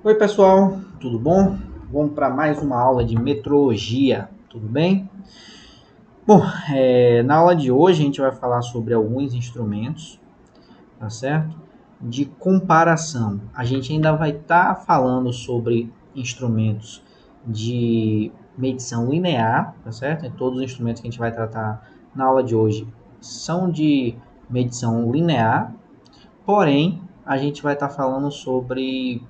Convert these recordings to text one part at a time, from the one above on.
Oi pessoal, tudo bom? Vamos para mais uma aula de metrologia, tudo bem? Bom, na aula de hoje a gente vai falar sobre alguns instrumentos, tá certo? De comparação. A gente ainda vai estar falando sobre instrumentos de medição linear, tá certo? E todos os instrumentos que a gente vai tratar na aula de hoje são de medição linear, porém a gente vai estar falando sobre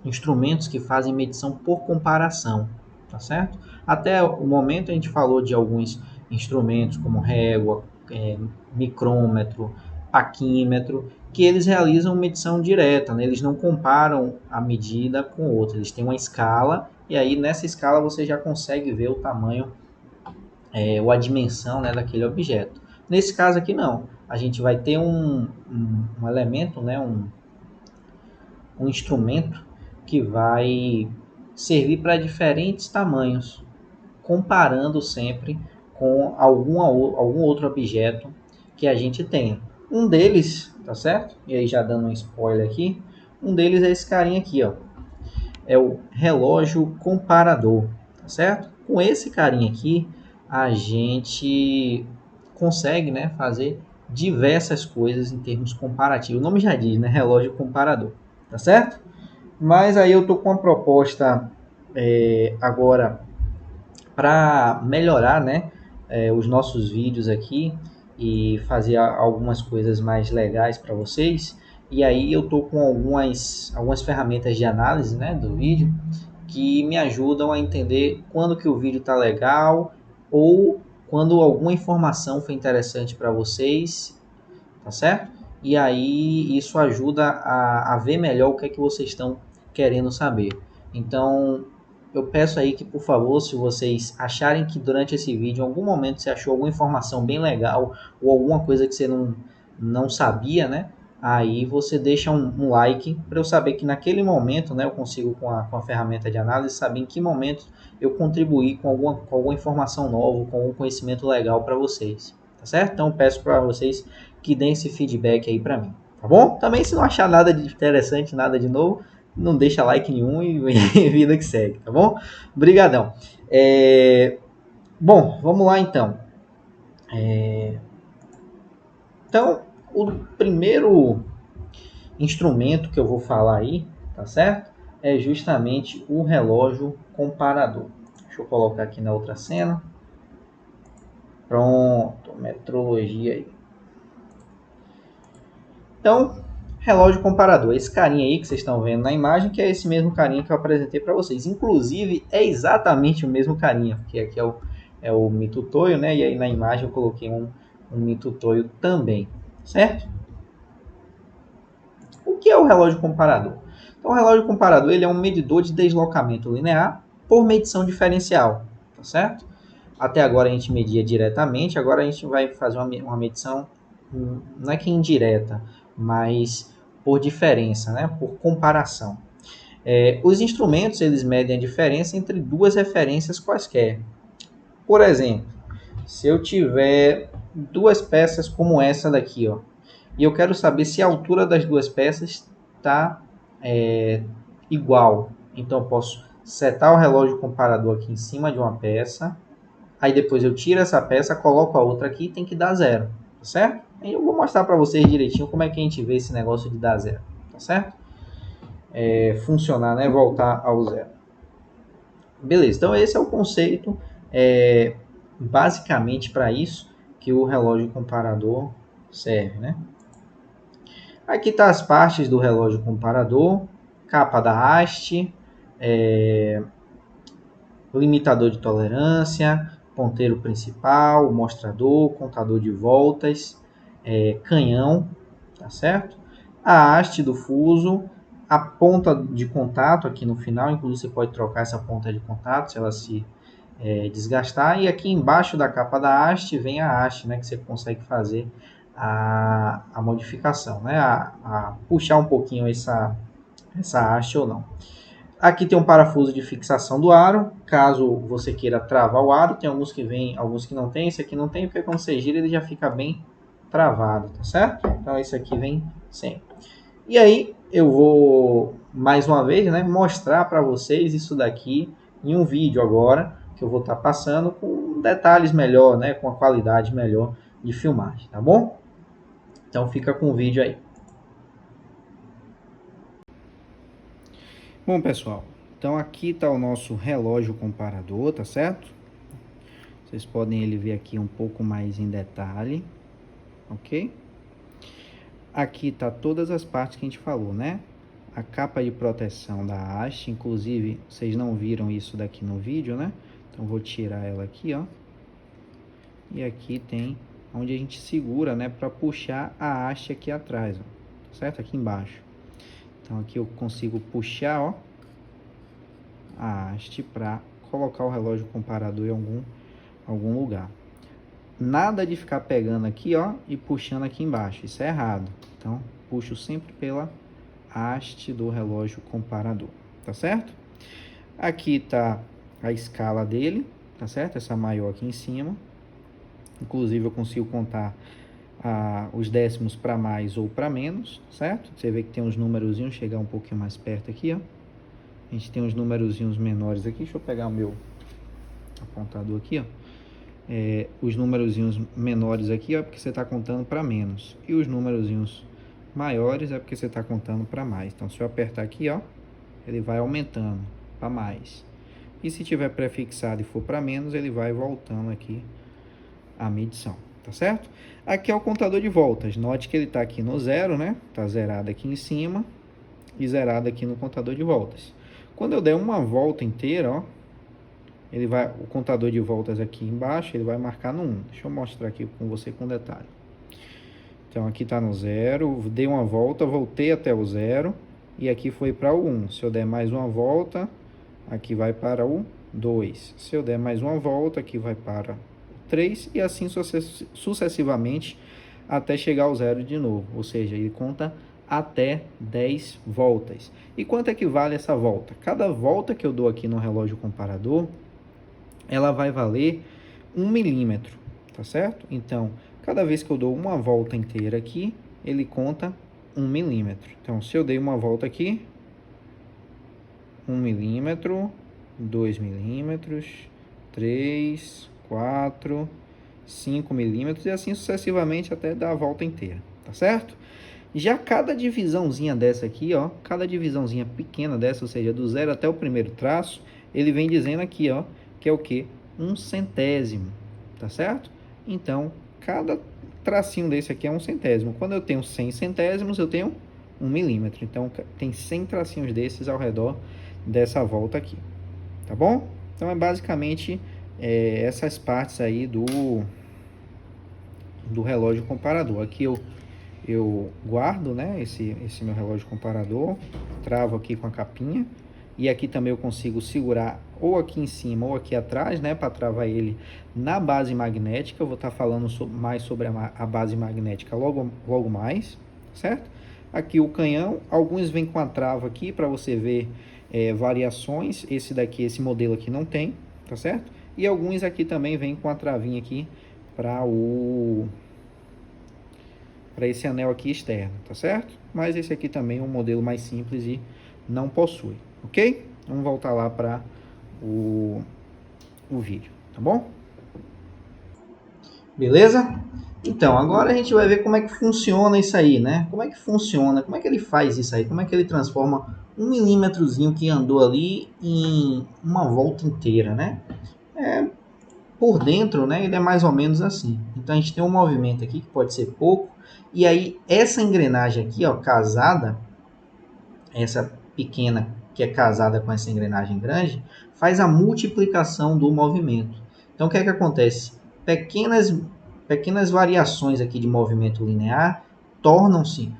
instrumentos que fazem medição por comparação, tá certo? Até o momento a gente falou de alguns instrumentos como régua, micrômetro, paquímetro, que eles realizam medição direta, né? Eles não comparam a medida com outra, eles têm uma escala e aí nessa escala você já consegue ver o tamanho ou a dimensão, né, daquele objeto. Nesse caso aqui não, a gente vai ter um elemento, né, um instrumento que vai servir para diferentes tamanhos, comparando sempre com algum outro objeto que a gente tenha. Um deles, tá certo? E aí já dando um spoiler aqui, um deles é esse carinha aqui, ó. É o relógio comparador, tá certo? Com esse carinha aqui, a gente consegue, né, fazer diversas coisas em termos comparativos. O nome já diz, né? Relógio comparador, tá certo? Mas aí eu tô com uma proposta agora para melhorar, né, os nossos vídeos aqui e fazer algumas coisas mais legais para vocês. E aí eu tô com algumas ferramentas de análise, né, do vídeo que me ajudam a entender quando que o vídeo tá legal ou quando alguma informação foi interessante para vocês, tá certo? E aí isso ajuda a ver melhor o que é que vocês estão querendo saber. Então, eu peço aí que, por favor, se vocês acharem que durante esse vídeo, em algum momento você achou alguma informação bem legal ou alguma coisa que você não sabia, né? Aí você deixa um like para eu saber que naquele momento, né, eu consigo com a ferramenta de análise saber em que momento eu contribuir com alguma informação nova, com algum conhecimento legal para vocês, tá certo? Então peço para vocês que deem esse feedback aí para mim, tá bom? Também se não achar nada de interessante, nada de novo, não deixa like nenhum e vida que segue, tá bom? Obrigadão. Bom, vamos lá então. Então, o primeiro instrumento que eu vou falar aí, tá certo? É justamente o relógio comparador. Deixa eu colocar aqui na outra cena. Pronto, metrologia aí. Então, relógio comparador. Esse carinha aí que vocês estão vendo na imagem, que é esse mesmo carinha que eu apresentei para vocês. Inclusive, é exatamente o mesmo carinha, porque aqui é o Mitutoyo, né? E aí na imagem eu coloquei um Mitutoyo também, certo? O que é o relógio comparador? Então, o relógio comparador ele é um medidor de deslocamento linear por medição diferencial, tá certo? Até agora a gente media diretamente, agora a gente vai fazer uma medição, não é que indireta, mas por diferença, né? Por comparação. Os instrumentos eles medem a diferença entre duas referências quaisquer. Por exemplo, se eu tiver duas peças como essa daqui, ó, e eu quero saber se a altura das duas peças está igual. Então eu posso setar o relógio comparador aqui em cima de uma peça, aí depois eu tiro essa peça, coloco a outra aqui e tem que dar zero, tá certo? E eu vou mostrar para vocês direitinho como é que a gente vê esse negócio de dar zero, tá certo? Funcionar, né? Voltar ao zero. Beleza, então esse é o conceito basicamente para isso que o relógio comparador serve, né? Aqui tá as partes do relógio comparador, capa da haste, limitador de tolerância, ponteiro principal, mostrador, contador de voltas, canhão, tá certo? A haste do fuso, a ponta de contato aqui no final, inclusive você pode trocar essa ponta de contato se ela se desgastar. E aqui embaixo da capa da haste vem a haste, né, que você consegue fazer a modificação, né, a puxar um pouquinho essa haste ou não. Aqui tem um parafuso de fixação do aro, caso você queira travar o aro, tem alguns que vêm, alguns que não tem, esse aqui não tem, porque quando você gira ele já fica bem travado, tá certo? Então esse aqui vem sempre. E aí, eu vou, mais uma vez, né, mostrar para vocês isso daqui em um vídeo agora, que eu vou estar passando com detalhes melhor, né, com a qualidade melhor de filmagem, tá bom? Então fica com o vídeo aí. Bom, pessoal, então aqui está o nosso relógio comparador, tá certo? Vocês podem ele ver aqui um pouco mais em detalhe, ok? Aqui tá todas as partes que a gente falou, né? A capa de proteção da haste, inclusive vocês não viram isso daqui no vídeo, né? Então vou tirar ela aqui, ó. E aqui tem onde a gente segura, né, para puxar a haste aqui atrás, ó, certo? Aqui embaixo. Então aqui eu consigo puxar, ó, a haste para colocar o relógio comparador em algum lugar. Nada de ficar pegando aqui, ó, e puxando aqui embaixo. Isso é errado. Então, puxo sempre pela haste do relógio comparador, tá certo? Aqui tá a escala dele, tá certo? Essa maior aqui em cima. Inclusive, eu consigo contar os décimos para mais ou para menos, certo? Você vê que tem uns numerozinhos, chegar um pouquinho mais perto aqui, ó. A gente tem uns numerozinhos menores aqui. Deixa eu pegar o meu apontador aqui, ó. Os numerozinhos menores aqui é porque você está contando para menos. E os numerozinhos maiores é porque você está contando para mais. Então, se eu apertar aqui, ó, ele vai aumentando para mais. E se tiver prefixado e for para menos, ele vai voltando aqui a medição, tá certo? Aqui é o contador de voltas. Note que ele está aqui no zero, né? Está zerado aqui em cima e zerado aqui no contador de voltas. Quando eu der uma volta inteira, ó, o contador de voltas aqui embaixo, ele vai marcar no 1. Deixa eu mostrar aqui com você com detalhe. Então, aqui está no 0, dei uma volta, voltei até o 0, e aqui foi para o 1. Se eu der mais uma volta, aqui vai para o 2. Se eu der mais uma volta, aqui vai para o 3, e assim sucessivamente, até chegar ao 0 de novo. Ou seja, ele conta até 10 voltas. E quanto é que vale essa volta? Cada volta que eu dou aqui no relógio comparador, ela vai valer 1 milímetro, tá certo? Então, cada vez que eu dou uma volta inteira aqui, ele conta 1 milímetro. Então, se eu dei uma volta aqui, 1 milímetro, 2 milímetros, 3, 4, 5 milímetros e assim sucessivamente até dar a volta inteira, tá certo? Já cada divisãozinha dessa aqui, ó, cada divisãozinha pequena dessa, ou seja, do 0 até o primeiro traço, ele vem dizendo aqui, ó, que é o que? 1 centésimo, tá certo? Então, cada tracinho desse aqui é 1 centésimo. Quando eu tenho 100 centésimos, eu tenho 1 milímetro. Então, tem 100 tracinhos desses ao redor dessa volta aqui, tá bom? Então, é basicamente essas partes aí do relógio comparador. Aqui eu guardo, né, esse meu relógio comparador, travo aqui com a capinha, e aqui também eu consigo segurar ou aqui em cima ou aqui atrás, né, para travar ele na base magnética. Eu vou estar falando mais sobre a base magnética logo mais, certo? Aqui o canhão, alguns vêm com a trava aqui para você ver variações. Esse modelo aqui não tem, tá certo? E alguns aqui também vêm com a travinha aqui para esse anel aqui externo, tá certo? Mas esse aqui também é um modelo mais simples e não possui, ok? Vamos voltar lá para o vídeo, tá bom? Beleza? Então, agora a gente vai ver como é que funciona isso aí, né? Como é que funciona, como é que ele faz isso aí, como é que ele transforma 1 milímetrozinho que andou ali em uma volta inteira, né? Por dentro, né, ele é mais ou menos assim. Então, a gente tem um movimento aqui que pode ser pouco, e aí essa engrenagem aqui, ó, casada, essa pequena que é casada com essa engrenagem grande, faz a multiplicação do movimento. Então, o que é que acontece? Pequenas variações aqui de movimento linear tornam-se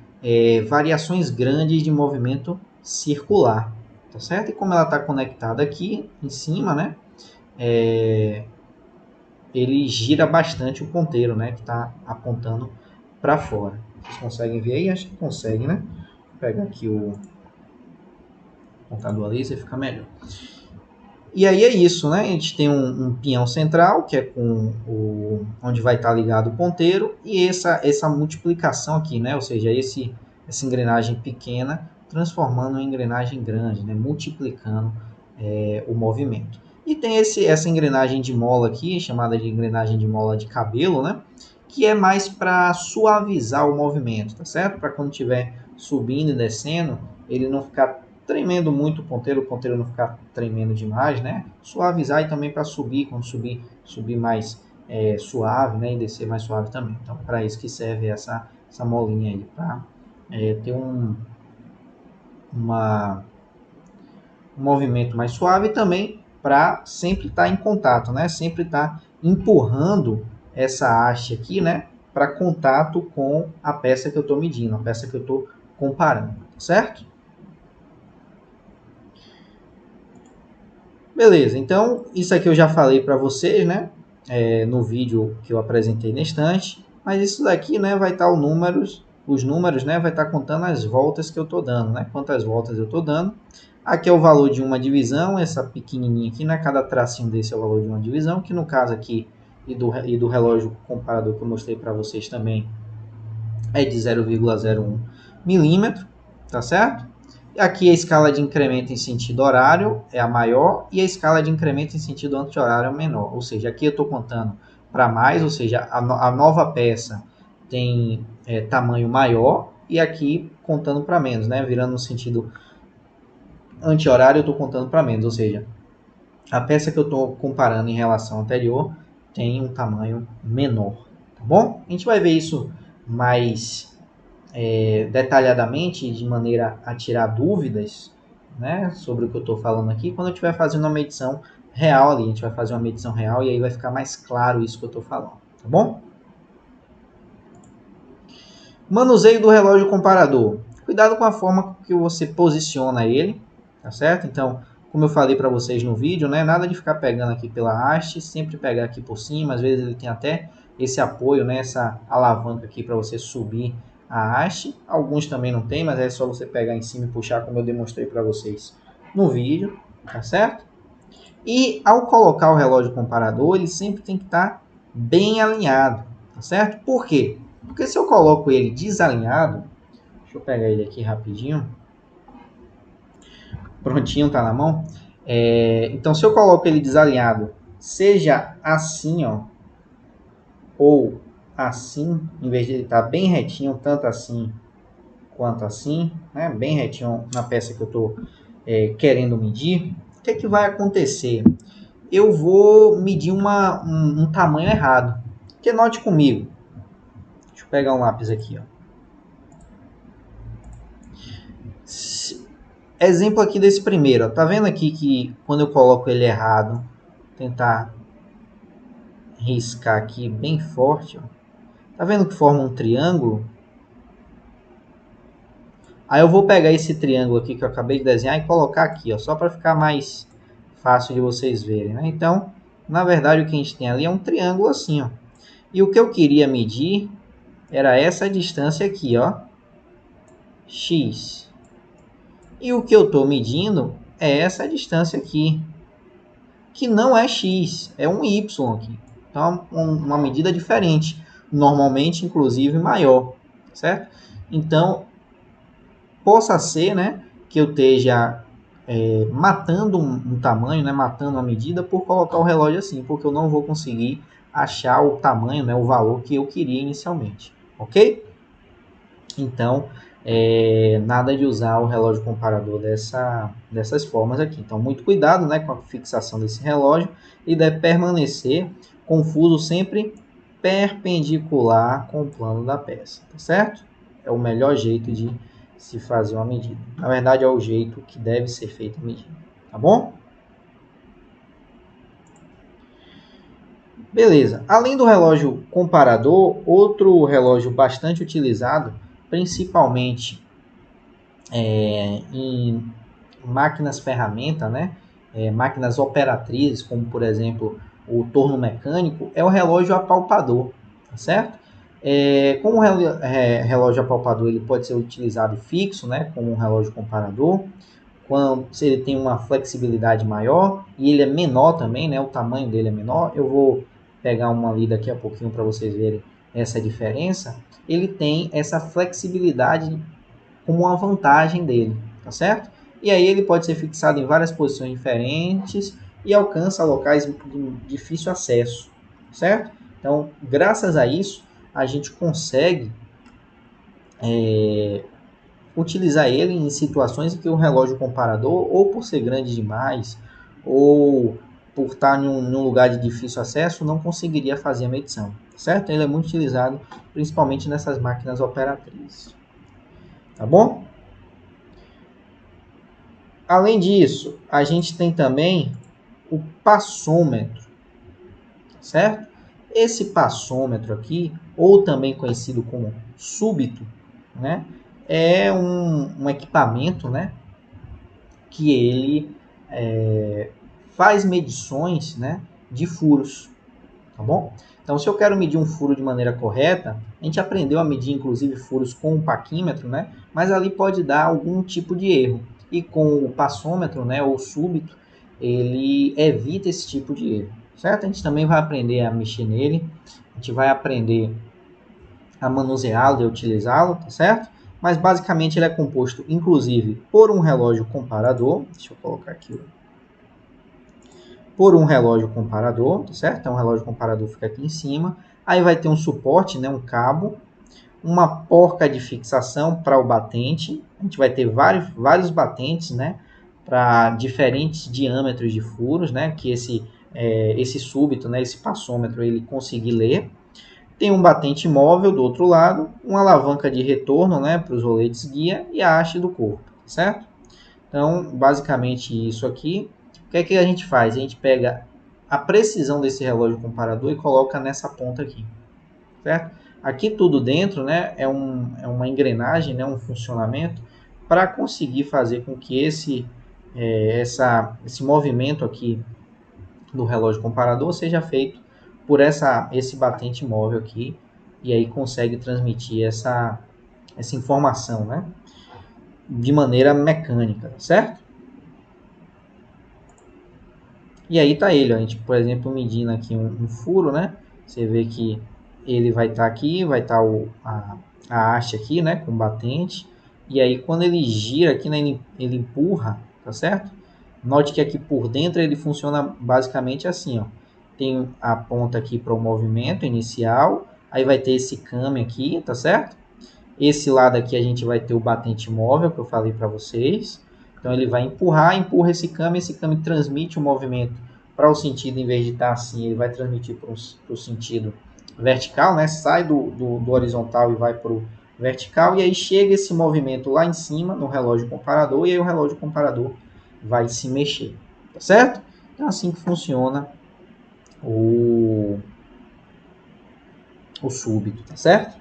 variações grandes de movimento circular, tá certo? E como ela está conectada aqui em cima, né, ele gira bastante o ponteiro, né, que está apontando para fora. Vocês conseguem ver aí? Acho que conseguem, né? Vou pegar aqui o contador laser, fica melhor. E aí é isso, né? A gente tem um pinhão central, que é onde vai estar ligado o ponteiro, e essa multiplicação aqui, né? Ou seja, essa engrenagem pequena transformando em engrenagem grande, né? Multiplicando o movimento. E tem essa engrenagem de mola aqui, chamada de engrenagem de mola de cabelo, né? Que é mais para suavizar o movimento, tá certo? Para quando estiver subindo e descendo, ele não ficar tremendo muito o ponteiro não ficar tremendo demais, né? Suavizar e também para subir, quando subir mais suave, né? E descer mais suave também. Então, para isso que serve essa molinha aí, para ter um movimento mais suave e também para sempre estar em contato, né? Sempre estar empurrando essa haste aqui, né? Para contato com a peça que eu estou medindo, a peça que eu estou comparando, certo? Beleza, então isso aqui eu já falei para vocês, né? No vídeo que eu apresentei na estante, mas isso daqui, né, vai estar os números, né, vai estar contando as voltas que eu estou dando, né? Quantas voltas eu estou dando. Aqui é o valor de uma divisão, essa pequenininha aqui, né? Cada tracinho desse é o valor de uma divisão, que no caso aqui e do relógio comparador que eu mostrei para vocês também é de 0,01 milímetro, tá certo? Aqui a escala de incremento em sentido horário é a maior e a escala de incremento em sentido anti-horário é a menor. Ou seja, aqui eu estou contando para mais, ou seja, a nova peça tem tamanho maior e aqui contando para menos, né? Virando no sentido anti-horário eu estou contando para menos, ou seja, a peça que eu estou comparando em relação anterior tem um tamanho menor, tá bom? A gente vai ver isso mais detalhadamente, de maneira a tirar dúvidas, né, sobre o que eu estou falando aqui, quando eu estiver fazendo uma medição real ali. A gente vai fazer uma medição real e aí vai ficar mais claro isso que eu estou falando, tá bom? Manuseio do relógio comparador. Cuidado com a forma que você posiciona ele, tá certo? Então, como eu falei para vocês no vídeo, né, nada de ficar pegando aqui pela haste, sempre pegar aqui por cima. Às vezes ele tem até esse apoio, né, essa alavanca aqui para você subir a haste. Alguns também não tem, mas é só você pegar em cima e puxar, como eu demonstrei para vocês no vídeo, tá certo? E ao colocar o relógio comparador, ele sempre tem que estar bem alinhado, tá certo? Por quê? Porque se eu coloco ele desalinhado, deixa eu pegar ele aqui rapidinho, prontinho, tá na mão. Então, se eu coloco ele desalinhado, seja assim, ó, ou assim, em vez de ele estar bem retinho, tanto assim quanto assim, né, bem retinho na peça que eu estou querendo medir, o que, que vai acontecer? Eu vou medir um tamanho errado. Porque note comigo, deixa eu pegar um lápis aqui, ó. Exemplo aqui desse primeiro, ó. Tá vendo aqui que quando eu coloco ele errado, tentar riscar aqui bem forte, ó. Tá vendo que forma um triângulo? Aí eu vou pegar esse triângulo aqui que eu acabei de desenhar e colocar aqui, ó, só para ficar mais fácil de vocês verem, né? Então, na verdade, o que a gente tem ali é um triângulo assim, ó. E o que eu queria medir era essa distância aqui, ó, x. E o que eu estou medindo é essa distância aqui, que não é x, é um y aqui. Então, uma medida diferente, normalmente, inclusive, maior, certo? Então, possa ser, né, que eu esteja matando um tamanho, né, matando uma medida por colocar o relógio assim, porque eu não vou conseguir achar o tamanho, né, o valor que eu queria inicialmente, ok? Então, nada de usar o relógio comparador dessas formas aqui. Então, muito cuidado, né, com a fixação desse relógio e deve permanecer confuso sempre perpendicular com o plano da peça, tá certo? É o melhor jeito de se fazer uma medida. Na verdade, é o jeito que deve ser feita a medida, tá bom? Beleza. Além do relógio comparador, outro relógio bastante utilizado, principalmente em máquinas ferramenta, né? Máquinas operatrizes, como por exemplo o torno mecânico, é o relógio apalpador, tá certo? Como o relógio apalpador ele pode ser utilizado fixo, né, como um relógio comparador, se ele tem uma flexibilidade maior e ele é menor também, né, o tamanho dele é menor. Eu vou pegar uma ali daqui a pouquinho para vocês verem essa diferença. Ele tem essa flexibilidade como uma vantagem dele, tá certo? E aí ele pode ser fixado em várias posições diferentes e alcança locais de difícil acesso, certo? Então, graças a isso, a gente consegue utilizar ele em situações em que o relógio comparador, ou por ser grande demais, ou por estar num lugar de difícil acesso, não conseguiria fazer a medição, certo? Ele é muito utilizado principalmente nessas máquinas operatrizes, tá bom? Além disso, a gente tem também o passômetro, certo? Esse passômetro aqui, ou também conhecido como súbito, né, é um equipamento, né, que ele faz medições, né, de furos, tá bom? Então, se eu quero medir um furo de maneira correta, a gente aprendeu a medir, inclusive, furos com o paquímetro, né, mas ali pode dar algum tipo de erro. E com o passômetro, né, ou súbito, ele evita esse tipo de erro, certo? A gente também vai aprender a mexer nele, a gente vai aprender a manuseá-lo e utilizá-lo, tá certo? Mas basicamente ele é composto, inclusive, por um relógio comparador. Deixa eu colocar aqui. Por um relógio comparador, tá certo? Então o relógio comparador fica aqui em cima. Aí vai ter um suporte, né, um cabo, uma porca de fixação para o batente. A gente vai ter vários batentes, né, para diferentes diâmetros de furos, né, que esse súbito, né, esse passômetro, ele conseguir ler. Tem um batente móvel do outro lado, uma alavanca de retorno, né, para os roletes guia e a haste do corpo, certo? Então, basicamente isso aqui. O que é que a gente faz? A gente pega a precisão desse relógio comparador e coloca nessa ponta aqui, certo? Aqui tudo dentro, né, é uma engrenagem, né, um funcionamento para conseguir fazer com que esse movimento aqui do relógio comparador seja feito por esse batente móvel aqui, e aí consegue transmitir essa informação, né, de maneira mecânica, certo? E aí tá ele, ó, a gente, por exemplo, medindo aqui um furo, né? Você vê que ele vai estar aqui, vai estar a haste aqui, né, com batente. E aí quando ele gira aqui, né, ele empurra, tá certo? Note que aqui por dentro ele funciona basicamente assim, ó. Tem a ponta aqui para o movimento inicial, aí vai ter esse came aqui, tá certo? Esse lado aqui a gente vai ter o batente móvel que eu falei para vocês. Então ele vai empurra esse came transmite o movimento para o sentido, em vez de estar assim, ele vai transmitir para o sentido vertical, né? Sai do horizontal e vai para o vertical, e aí chega esse movimento lá em cima no relógio comparador, e aí o relógio comparador vai se mexer, tá certo? Então é assim que funciona o súbito, tá certo?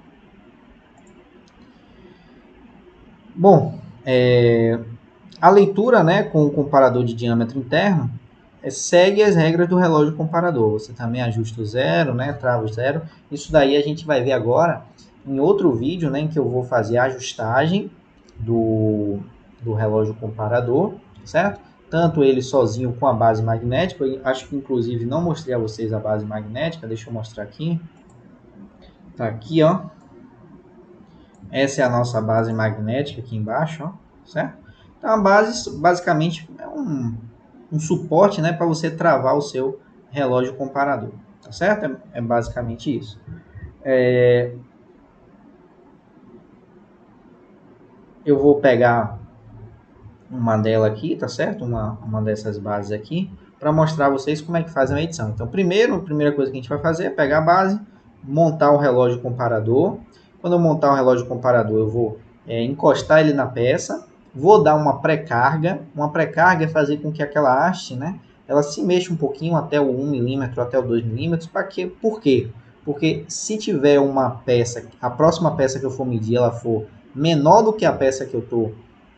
Bom, a leitura, né, com o comparador de diâmetro interno segue as regras do relógio comparador. Você também ajusta o zero, né, trava o zero. Isso daí a gente vai ver agora em outro vídeo, né, em que eu vou fazer a ajustagem do relógio comparador, certo? Tanto ele sozinho com a base magnética. Eu acho que inclusive não mostrei a vocês a base magnética. Deixa eu mostrar aqui. Tá aqui, ó. Essa é a nossa base magnética aqui embaixo, ó, certo? Então a base basicamente é um suporte, né, para você travar o seu relógio comparador, tá certo? É basicamente isso. Eu vou pegar uma dela aqui, tá certo? Uma dessas bases aqui, para mostrar a vocês como é que faz a medição. Então, a primeira coisa que a gente vai fazer é pegar a base, montar o relógio comparador. Quando eu montar o relógio comparador, eu vou encostar ele na peça, vou dar uma pré-carga. Uma pré-carga é fazer com que aquela haste, né, ela se mexa um pouquinho até o 1 milímetro, até o 2 milímetros. Por quê? Porque se tiver uma peça, a próxima peça que eu for medir, ela for menor do que a peça que eu estou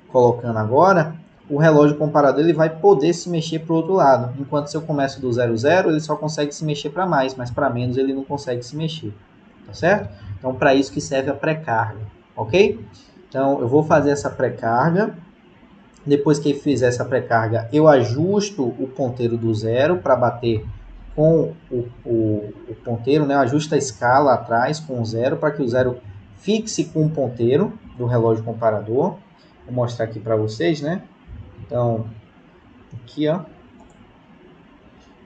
colocando agora, o relógio comparador ele vai poder se mexer para o outro lado. Enquanto se eu começo do 00, ele só consegue se mexer para mais, mas para menos ele não consegue se mexer. Tá certo? Então, para isso que serve a pré-carga. Ok? Então, eu vou fazer essa pré-carga. Depois que fizer essa pré-carga, eu ajusto o ponteiro do zero para bater com o ponteiro, né? Eu ajusto a escala atrás com o zero para que o zero fixe com o ponteiro do relógio comparador. Vou mostrar aqui para vocês, né? Então, aqui, ó.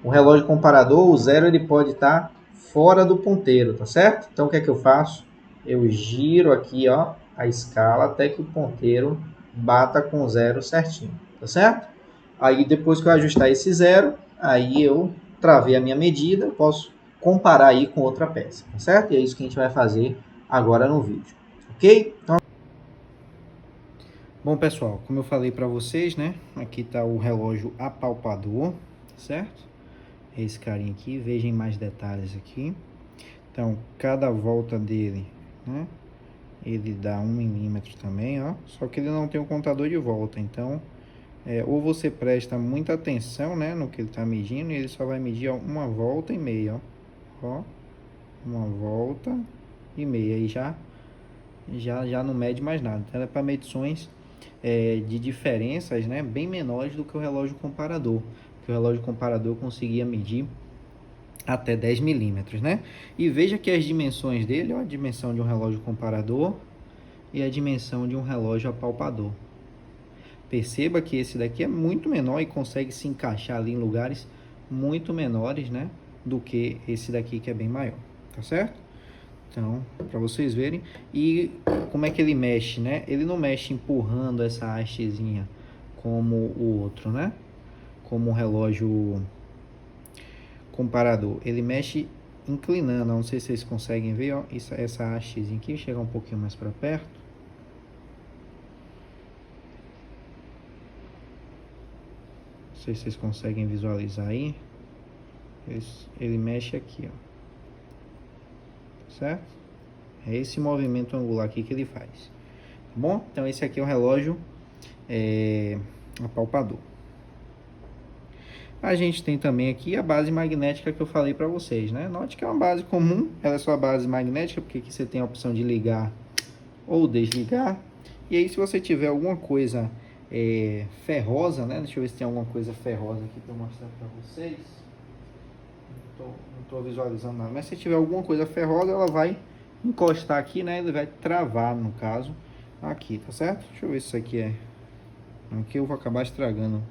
O relógio comparador, o zero, ele pode estar fora do ponteiro, tá certo? Então, o que é que eu faço? Eu giro aqui, ó, a escala até que o ponteiro bata com o zero certinho, tá certo? Aí, depois que eu ajustar esse zero, aí eu travei a minha medida, eu posso comparar aí com outra peça, tá certo? E é isso que a gente vai fazer agora no vídeo, ok? Então, bom, pessoal, como eu falei para vocês, né? Aqui está o relógio apalpador, certo? Esse carinha aqui, vejam mais detalhes aqui. Então, cada volta dele, né? Ele dá 1 milímetro também, ó. Só que ele não tem o contador de volta, então... ou você presta muita atenção, né? No que ele está medindo, e ele só vai medir, ó, 1,5 volta, ó. 1,5 volta, aí já não mede mais nada. Então, é para medições de diferenças, né, bem menores do que o relógio comparador. Porque o relógio comparador conseguia medir até 10 milímetros, né? E veja que as dimensões dele, ó, a dimensão de um relógio comparador e a dimensão de um relógio apalpador. Perceba que esse daqui é muito menor e consegue se encaixar ali em lugares muito menores, né, do que esse daqui que é bem maior, tá certo? Então, para vocês verem. E como é que ele mexe, né? Ele não mexe empurrando essa hastezinha como o outro, né? Como o relógio comparador. Ele mexe inclinando. Não sei se vocês conseguem ver, ó, essa hastezinha aqui. Vou chegar um pouquinho mais para perto. Não sei se vocês conseguem visualizar aí. Ele mexe aqui, ó. Certo? É esse movimento angular aqui que ele faz. Tá bom? Então esse aqui é o relógio apalpador. A gente tem também aqui a base magnética que eu falei para vocês, né? Note que é uma base comum, ela é só a base magnética, porque aqui você tem a opção de ligar ou desligar. E aí se você tiver alguma coisa ferrosa, né? Deixa eu ver se tem alguma coisa ferrosa aqui para mostrar para vocês. Não estou visualizando nada, mas se tiver alguma coisa ferrosa, ela vai encostar aqui, né? Ele vai travar, no caso, aqui, tá certo? Deixa eu ver se isso aqui é... Aqui eu vou acabar estragando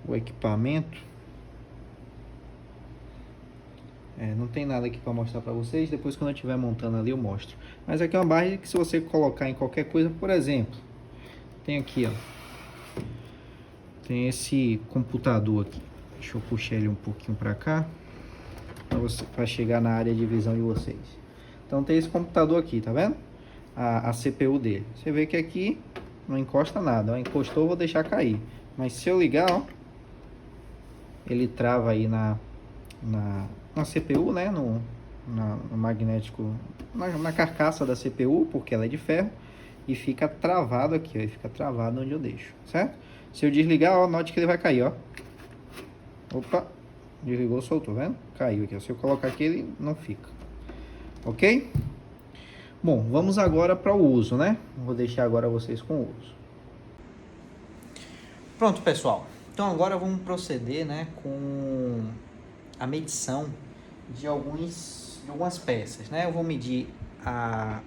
o equipamento. Não tem nada aqui para mostrar para vocês. Depois, quando eu estiver montando ali, eu mostro. Mas aqui é uma barra que, se você colocar em qualquer coisa, por exemplo, tem aqui, ó, tem esse computador aqui. Deixa eu puxar ele um pouquinho para cá, para chegar na área de visão de vocês. Então tem esse computador aqui, tá vendo? A CPU dele. Você vê que aqui não encosta nada, ó. Encostou, eu vou deixar cair. Mas se eu ligar, ó, ele trava aí na CPU, né? No magnético, na carcaça da CPU, porque ela é de ferro. E fica travado aqui, ó. E fica travado onde eu deixo, certo? Se eu desligar, ó, note que ele vai cair, ó. Opa, desligou, soltou, vendo? Caiu aqui, ó. Se eu colocar aqui, ele não fica. Ok? Bom, vamos agora para o uso, né? Vou deixar agora vocês com o uso. Pronto, pessoal. Então agora vamos proceder, né, com a medição de algumas peças, né? Eu vou medir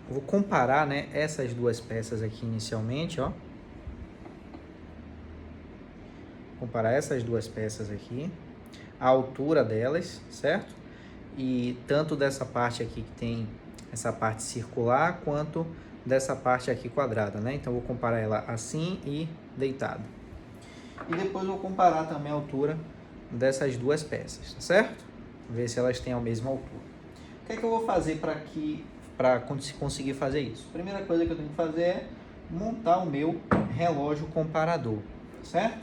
vou comparar, né, essas duas peças aqui inicialmente, ó. Comparar essas duas peças aqui, a altura delas, certo? E tanto dessa parte aqui que tem essa parte circular, quanto dessa parte aqui quadrada, né? Então, eu vou comparar ela assim e deitada. E depois eu vou comparar também a altura dessas duas peças, tá certo? Ver se elas têm a mesma altura. O que é que eu vou fazer para conseguir fazer isso? A primeira coisa que eu tenho que fazer é montar o meu relógio comparador, certo?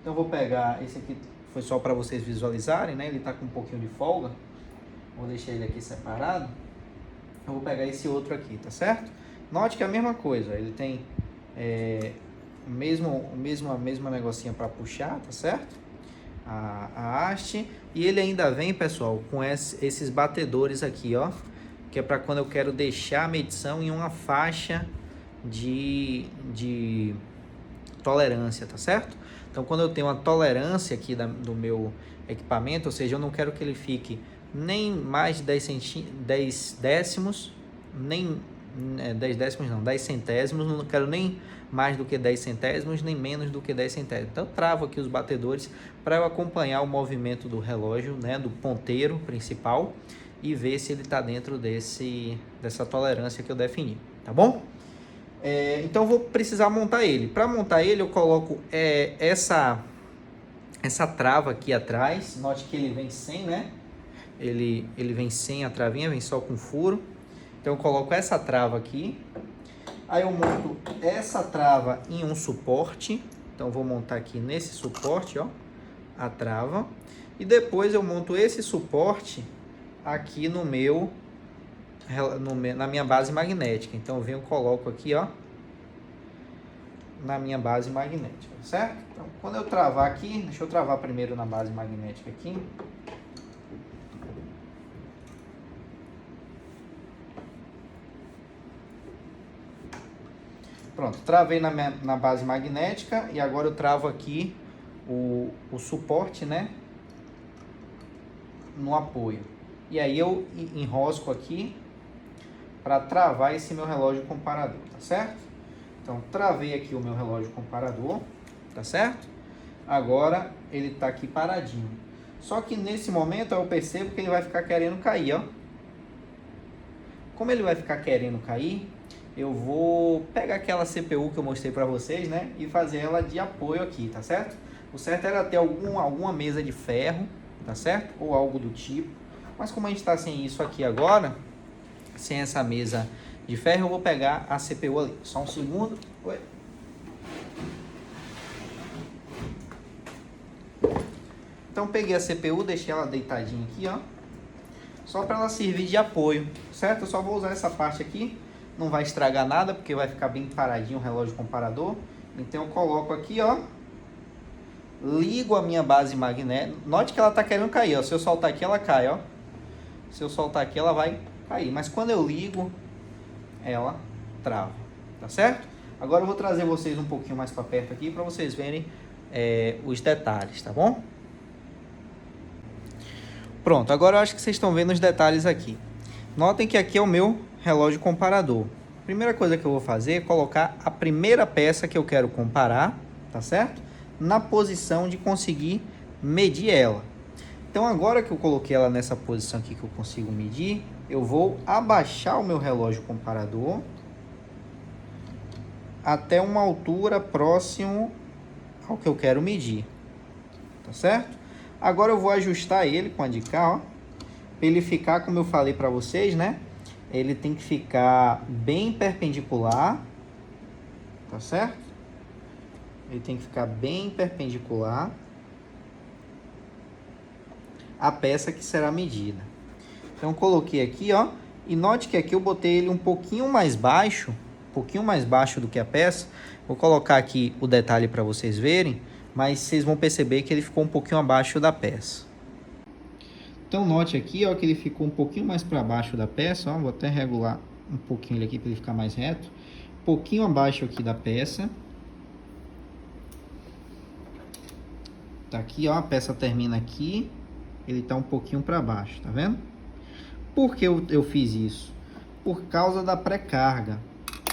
Então, eu vou pegar esse aqui, foi só para vocês visualizarem, né? Ele está com um pouquinho de folga. Vou deixar ele aqui separado. Eu vou pegar esse outro aqui, tá certo? Note que é a mesma coisa, ele tem a mesma negocinho para puxar, tá certo? A haste. E ele ainda vem, pessoal, com esses batedores aqui, ó, que é para quando eu quero deixar a medição em uma faixa de tolerância, tá certo? Então, quando eu tenho uma tolerância aqui do meu equipamento, ou seja, eu não quero que ele fique nem mais de 10 décimos, nem 10 décimos não, 10 centésimos, não quero nem mais do que 10 centésimos, nem menos do que 10 centésimos. Então, eu travo aqui os batedores para eu acompanhar o movimento do relógio, né, do ponteiro principal, e ver se ele está dentro dessa tolerância que eu defini, tá bom? Então, eu vou precisar montar ele. Para montar ele, eu coloco essa trava aqui atrás. Note que ele vem sem, né? Ele vem sem a travinha, vem só com furo. Então, eu coloco essa trava aqui. Aí eu monto essa trava em um suporte. Então, eu vou montar aqui nesse suporte, ó, a trava. E depois eu monto esse suporte aqui na minha base magnética. Então, eu venho e coloco aqui, ó, na minha base magnética, certo? Então, quando eu travar aqui, deixa eu travar primeiro na base magnética aqui. Pronto, travei na base magnética e agora eu travo aqui o suporte, né, no apoio. E aí eu enrosco aqui para travar esse meu relógio comparador, tá certo? Então, travei aqui o meu relógio comparador, tá certo? Agora ele tá aqui paradinho. Só que nesse momento eu percebo que ele vai ficar querendo cair, ó. Como ele vai ficar querendo cair, eu vou pegar aquela CPU que eu mostrei para vocês, né, e fazer ela de apoio aqui, tá certo? O certo era ter alguma mesa de ferro, tá certo? Ou algo do tipo. Mas como a gente está sem isso aqui agora, sem essa mesa de ferro, eu vou pegar a CPU ali. Só um segundo. Oi. Então peguei a CPU, deixei ela deitadinha aqui, ó. Só para ela servir de apoio, certo? Eu só vou usar essa parte aqui. Não vai estragar nada, porque vai ficar bem paradinho o relógio comparador. Então eu coloco aqui, ó. Ligo a minha base magnética. Note que ela está querendo cair, ó. Se eu soltar aqui, ela cai, ó. Se eu soltar aqui, ela vai cair. Mas quando eu ligo, ela trava, tá certo? Agora eu vou trazer vocês um pouquinho mais para perto aqui para vocês verem os detalhes, tá bom? Pronto, agora eu acho que vocês estão vendo os detalhes aqui. Notem que aqui é o meu relógio comparador. A primeira coisa que eu vou fazer é colocar a primeira peça que eu quero comparar, tá certo? Na posição de conseguir medir ela. Então, agora que eu coloquei ela nessa posição aqui que eu consigo medir, eu vou abaixar o meu relógio comparador até uma altura próximo ao que eu quero medir, tá certo? Agora eu vou ajustar ele com a de cá, ó, para ele ficar, como eu falei para vocês, né? Ele tem que ficar bem perpendicular, tá certo? Ele tem que ficar bem perpendicular à peça que será medida. Então, coloquei aqui, ó, e note que aqui eu botei ele um pouquinho mais baixo do que a peça. Vou colocar aqui o detalhe para vocês verem, mas vocês vão perceber que ele ficou um pouquinho abaixo da peça. Então, note aqui, ó, que ele ficou um pouquinho mais para baixo da peça, ó, vou até regular um pouquinho ele aqui para ele ficar mais reto. Um pouquinho abaixo aqui da peça. Tá aqui, ó, a peça termina aqui, ele tá um pouquinho para baixo, tá vendo? Por que eu fiz isso? Por causa da pré-carga,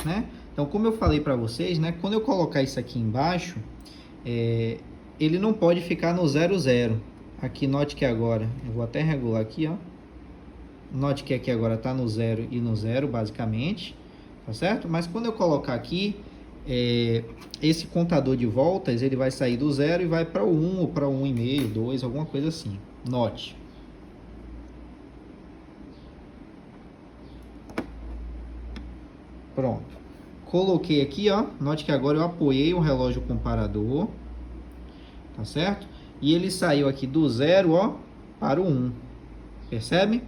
né? Então, como eu falei para vocês, né, quando eu colocar isso aqui embaixo, ele não pode ficar no 00. Aqui, note que agora, eu vou até regular aqui, ó. Note que aqui agora tá no 0 e no 0, basicamente, tá certo? Mas quando eu colocar aqui, esse contador de voltas, ele vai sair do 0 e vai para o 1 ou para o 1,5, 2, alguma coisa assim. Note. Pronto. Coloquei aqui, ó. Note que agora eu apoiei o relógio comparador, tá certo? E ele saiu aqui do 0, ó, para o 1. Percebe?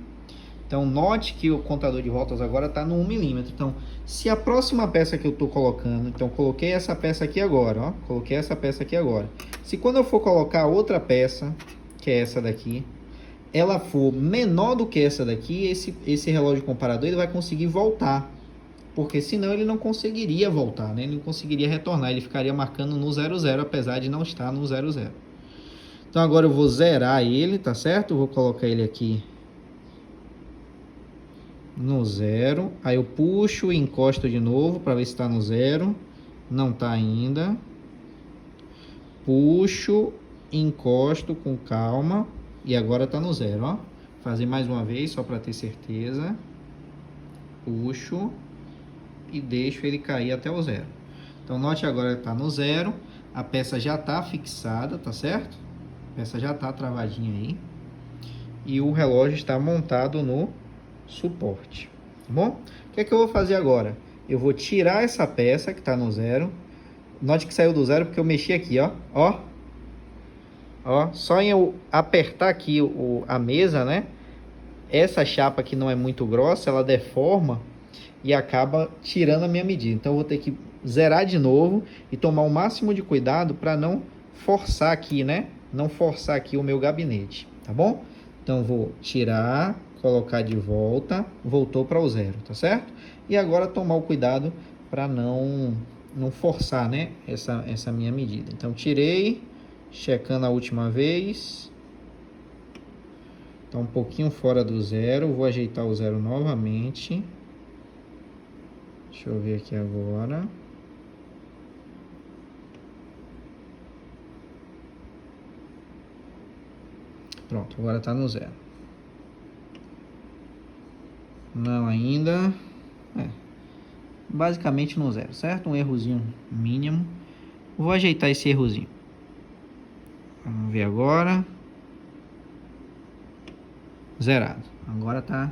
Então, note que o contador de voltas agora está no 1 milímetro. Então, se a próxima peça que eu estou colocando... Então, coloquei essa peça aqui agora, ó. Coloquei essa peça aqui agora. Se quando eu for colocar outra peça, que é essa daqui, ela for menor do que essa daqui, esse relógio comparador ele vai conseguir voltar. Porque senão ele não conseguiria voltar, né? Ele não conseguiria retornar. Ele ficaria marcando no 00, apesar de não estar no 00. Então, agora eu vou zerar ele, tá certo? Eu vou colocar ele aqui no zero. Aí eu puxo e encosto de novo para ver se está no zero. Não está ainda. Puxo, encosto com calma e agora está no zero, ó. Fazer mais uma vez só para ter certeza. Puxo e deixo ele cair até o zero. Então note agora que está no zero. A peça já está fixada, tá certo? A peça já está travadinha aí. E o relógio está montado no suporte, tá bom? O que é que eu vou fazer agora? Eu vou tirar essa peça que está no zero. Note que saiu do zero porque eu mexi aqui, ó. Ó, só em eu apertar aqui a mesa, né? Essa chapa que não é muito grossa, ela deforma e acaba tirando a minha medida. Então eu vou ter que zerar de novo e tomar o máximo de cuidado para não forçar aqui, né? Não forçar aqui o meu gabinete, tá bom? Então vou tirar, colocar de volta, voltou para o zero, tá certo? E agora tomar o cuidado para não forçar, né? Essa minha medida. Então tirei, checando a última vez. Tá um pouquinho fora do zero, vou ajeitar o zero novamente. Deixa eu ver aqui agora. Pronto, agora tá no zero. Não ainda. Basicamente no zero, certo? Um errozinho mínimo. Vou ajeitar esse errozinho. Vamos ver agora. Zerado. Agora tá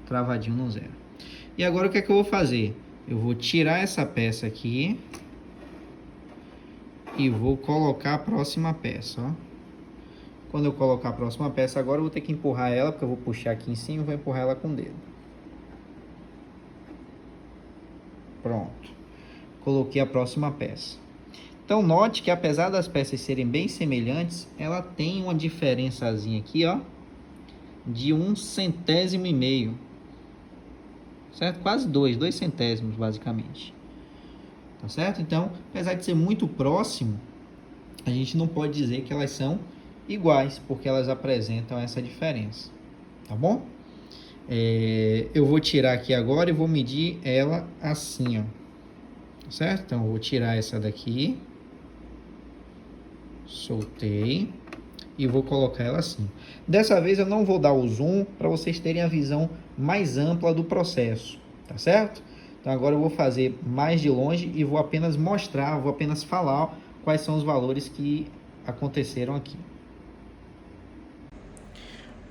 travadinho no zero. E agora o que é que eu vou fazer? Eu vou tirar essa peça aqui e vou colocar a próxima peça, ó. Quando eu colocar a próxima peça agora, eu vou ter que empurrar ela, porque eu vou puxar aqui em cima e vou empurrar ela com o dedo. Pronto. Coloquei a próxima peça. Então note que apesar das peças serem bem semelhantes, ela tem uma diferençazinha aqui, ó, de 1/100º. Certo? Quase 2 centésimos, basicamente. Tá certo? Então, apesar de ser muito próximo, a gente não pode dizer que elas são iguais, porque elas apresentam essa diferença. Tá bom? Eu vou tirar aqui agora e vou medir ela assim, ó. Tá certo? Então, eu vou tirar essa daqui. Soltei. E vou colocar ela assim. Dessa vez eu não vou dar o zoom para vocês terem a visão mais ampla do processo, tá certo? Então agora eu vou fazer mais de longe e vou apenas mostrar, vou apenas falar quais são os valores que aconteceram aqui.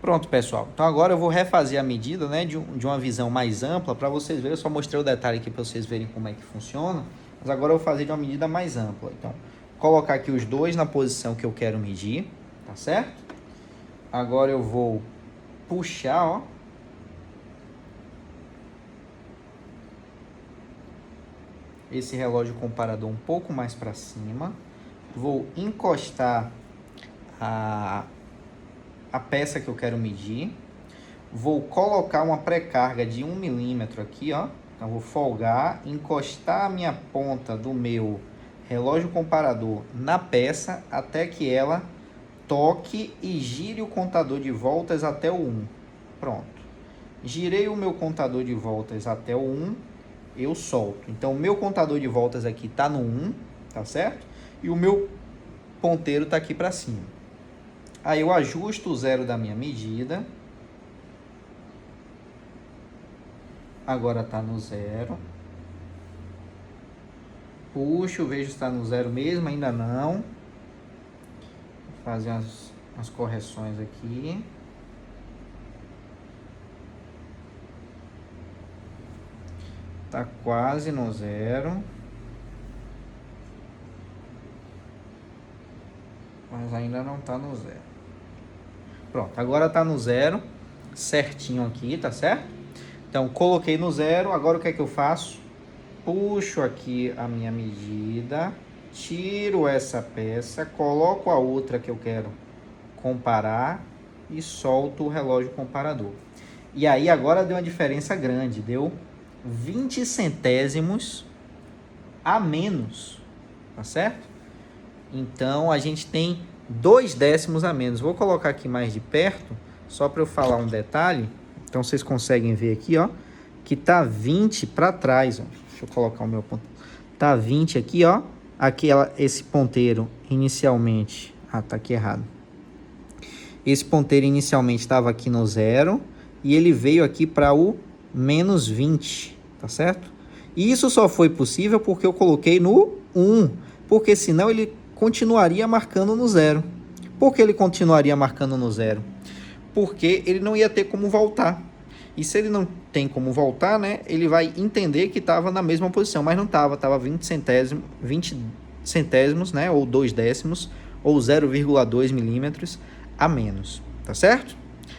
Pronto, pessoal. Então agora eu vou refazer a medida, né, de uma visão mais ampla para vocês verem. Eu só mostrei o detalhe aqui para vocês verem como é que funciona, mas agora eu vou fazer de uma medida mais ampla. Então, colocar aqui os dois na posição que eu quero medir. Tá certo? Agora eu vou puxar, ó. Esse relógio comparador um pouco mais para cima. Vou encostar a peça que eu quero medir. Vou colocar uma pré-carga de 1 milímetro aqui, ó. Então vou folgar, encostar a minha ponta do meu relógio comparador na peça até que ela toque e gire o contador de voltas até o 1. Pronto. Girei o meu contador de voltas até o 1, eu solto. Então, o meu contador de voltas aqui está no 1, tá certo? E o meu ponteiro está aqui para cima. Aí eu ajusto o zero da minha medida. Agora está no zero. Puxo, vejo se está no zero mesmo, ainda não. Fazer as correções aqui. Tá quase no zero. Mas ainda não tá no zero. Pronto, agora tá no zero. Certinho aqui, tá certo? Então, coloquei no zero. Agora o que é que eu faço? Puxo aqui a minha medida. Tiro essa peça, coloco a outra que eu quero comparar e solto o relógio comparador. E aí agora deu uma diferença grande, deu 20 centésimos a menos, tá certo? Então a gente tem 2 décimos a menos. Vou colocar aqui mais de perto, só para eu falar um detalhe. Então vocês conseguem ver aqui, ó. que tá 20 para trás, ó. Deixa eu colocar o meu ponto. Tá 20 aqui, ó. Aqui esse ponteiro inicialmente... Ah, tá aqui errado. Esse ponteiro inicialmente estava aqui no 0 e ele veio aqui para o menos 20, tá certo? E isso só foi possível porque eu coloquei no 1, porque senão ele continuaria marcando no 0. Por que ele continuaria marcando no 0? Porque ele não ia ter como voltar. E se ele não tem como voltar, né, ele vai entender que estava na mesma posição, mas não estava, estava 20 centésimos, né, ou 2 décimos, ou 0,2 milímetros a menos, tá certo?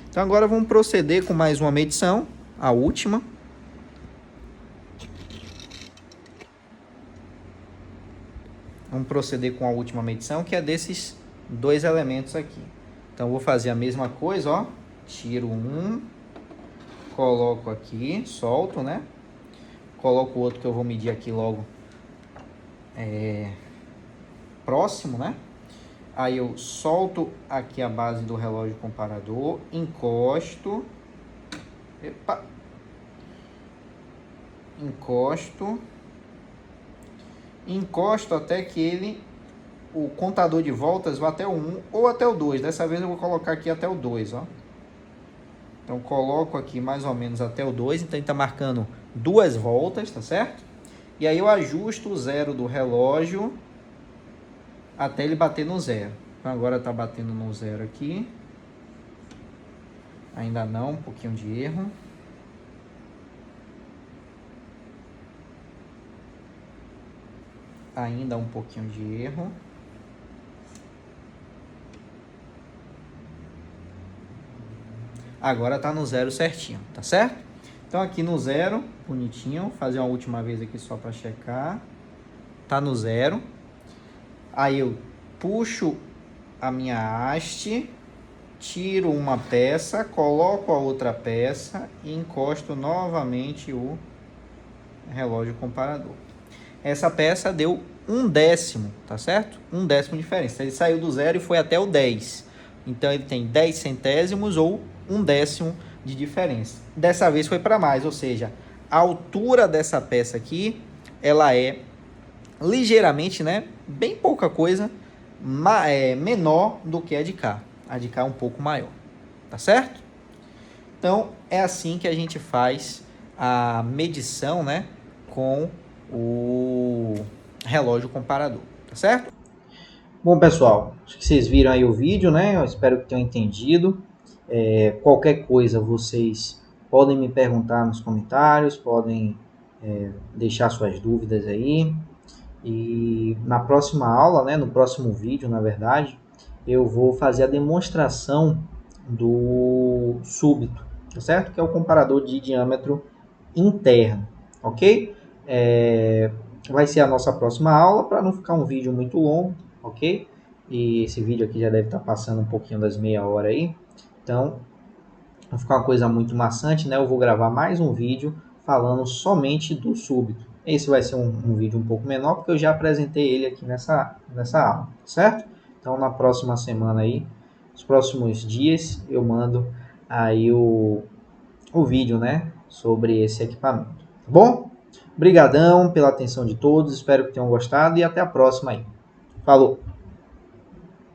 Então agora vamos proceder com mais uma medição, a última. Vamos proceder com a última medição, que é desses dois elementos aqui. Então vou fazer a mesma coisa, ó, tiro um, coloco aqui, solto, né? Coloco o outro que eu vou medir aqui logo próximo, né? Aí eu solto aqui a base do relógio comparador, encosto, encosto até que o contador de voltas vá até o 1 ou até o 2. Dessa vez eu vou colocar aqui até o 2, ó. Então coloco aqui mais ou menos até o 2, então ele está marcando 2 voltas, tá certo? E aí eu ajusto o 0 do relógio até ele bater no 0. Então agora está batendo no 0 aqui. Ainda não, um pouquinho de erro. Ainda um pouquinho de erro. Agora está no 0 certinho, tá certo? Então aqui no 0, bonitinho. Vou fazer uma última vez aqui só para checar. Tá no 0. Aí eu puxo a minha haste, tiro uma peça, coloco a outra peça e encosto novamente o relógio comparador. Essa peça deu 1 décimo, tá certo? 1 décimo de diferença. Ele saiu do 0 e foi até o 10. Então ele tem 10 centésimos ou 1 décimo de diferença. Dessa vez foi para mais, ou seja, a altura dessa peça aqui, ela é ligeiramente, né, bem pouca coisa, menor do que a de cá. A de cá é um pouco maior, tá certo? Então, é assim que a gente faz a medição, né, com o relógio comparador, tá certo? Bom, pessoal, acho que vocês viram aí o vídeo, né? Eu espero que tenham entendido. Qualquer coisa, vocês podem me perguntar nos comentários, podem deixar suas dúvidas aí. E na próxima aula, né, no próximo vídeo, na verdade, eu vou fazer a demonstração do súbito, tá certo? Que é o comparador de diâmetro interno, ok? Vai ser a nossa próxima aula, para não ficar um vídeo muito longo, ok? E esse vídeo aqui já deve estar passando um pouquinho das meia hora aí. Então, vai ficar uma coisa muito maçante, né? Eu vou gravar mais um vídeo falando somente do súbito. Esse vai ser um vídeo um pouco menor, porque eu já apresentei ele aqui nessa aula, certo? Então, na próxima semana aí, nos próximos dias, eu mando aí o vídeo, né, sobre esse equipamento. Tá bom? Obrigadão pela atenção de todos, espero que tenham gostado e até a próxima aí. Falou!